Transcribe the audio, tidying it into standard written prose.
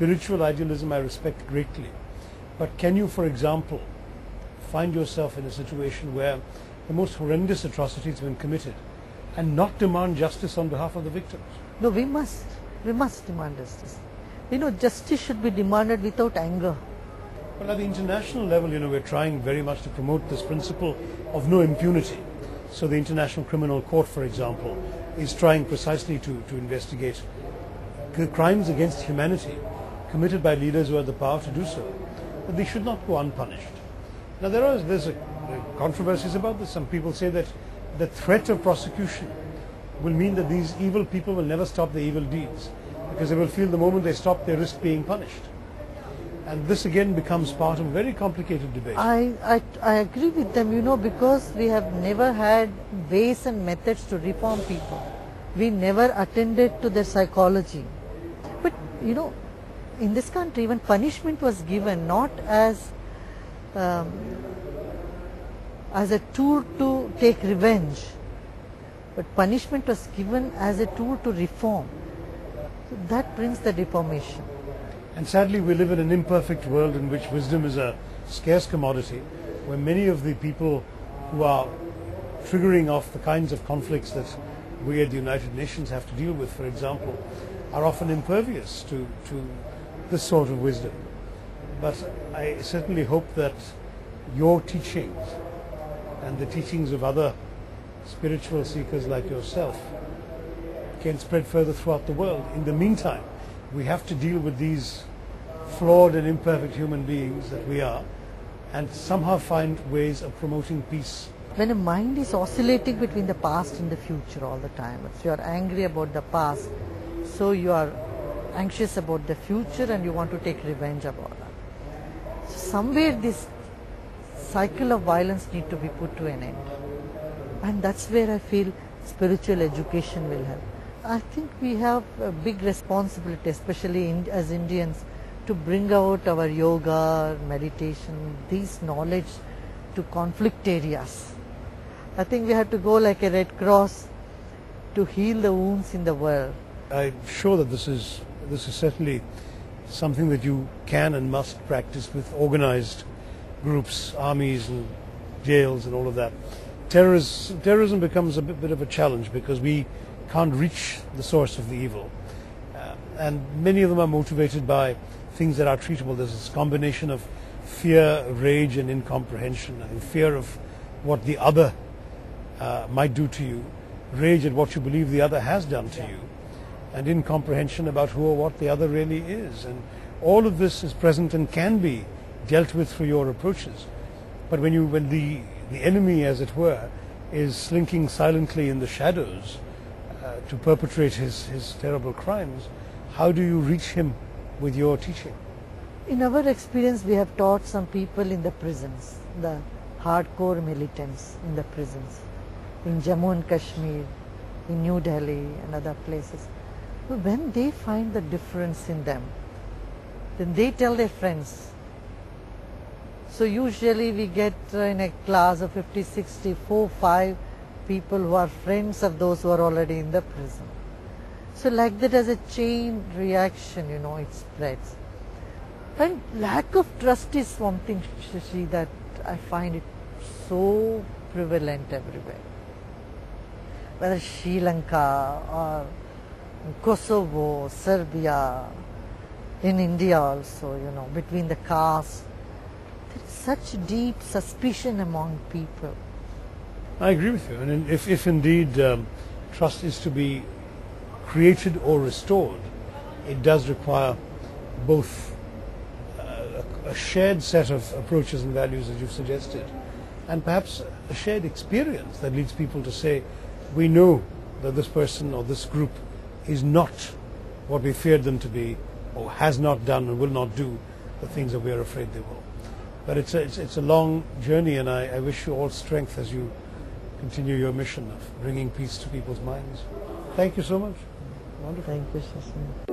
spiritual idealism I respect greatly. But can you, for example, find yourself in a situation where the most horrendous atrocities have been committed and not demand justice on behalf of the victims? No, we must demand justice. Justice should be demanded without anger. Well, at the international level, we're trying very much to promote this principle of no impunity. So the International Criminal Court, for example, is trying precisely to investigate crimes against humanity committed by leaders who have the power to do so, but they should not go unpunished. Now, there's controversies about this. Some people say that the threat of prosecution will mean that these evil people will never stop their evil deeds, because they will feel the moment they stop, they risk being punished. And this again becomes part of a very complicated debate. I agree with them, because we have never had ways and methods to reform people. We never attended to their psychology. But, in this country, when punishment was given not as a tool to take revenge, but punishment was given as a tool to reform. So that brings the reformation. And sadly, we live in an imperfect world in which wisdom is a scarce commodity, where many of the people who are triggering off the kinds of conflicts that we at the United Nations have to deal with, for example, are often impervious to this sort of wisdom. But I certainly hope that your teachings and the teachings of other spiritual seekers like yourself can spread further throughout the world. In the meantime, we have to deal with these flawed and imperfect human beings that we are, and somehow find ways of promoting peace. When a mind is oscillating between the past and the future all the time, if you are angry about the past, so you are anxious about the future and you want to take revenge about it. So somewhere this cycle of violence needs to be put to an end. And that's where I feel spiritual education will help. I think we have a big responsibility, especially as Indians, to bring out our yoga, meditation, these knowledge to conflict areas. I think we have to go like a Red Cross to heal the wounds in the world. I'm sure that this is certainly something that you can and must practice with organized groups, armies and jails and all of that. Terrorism becomes a bit of a challenge because we can't reach the source of the evil. And many of them are motivated by things that are treatable. There's this combination of fear, rage and incomprehension. I think fear of what the other might do to you, rage at what you believe the other has done to you, and incomprehension about who or what the other really is. And all of this is present and can be dealt with through your approaches. But when the enemy, as it were, is slinking silently in the shadows to perpetrate his terrible crimes, how do you reach him with your teaching? In our experience, we have taught some people in the prisons, the hardcore militants in the prisons, in Jammu and Kashmir, in New Delhi and other places. When they find the difference in them, then they tell their friends. So usually we get in a class of 50, 60, 4, 5 people who are friends of those who are already in the prison. So like that, as a chain reaction, it spreads. And lack of trust is one thing, Shashi, that I find it so prevalent everywhere. Whether Sri Lanka or Kosovo, Serbia, in India also, between the castes, there is such deep suspicion among people. I agree with you. And if indeed trust is to be created or restored, it does require both a shared set of approaches and values as you've suggested, and perhaps a shared experience that leads people to say, we know that this person or this group is not what we feared them to be, or has not done and will not do the things that we are afraid they will. But it's a long journey, and I wish you all strength as you continue your mission of bringing peace to people's minds. Thank you so much. Wonderful. Thank you, Shashi.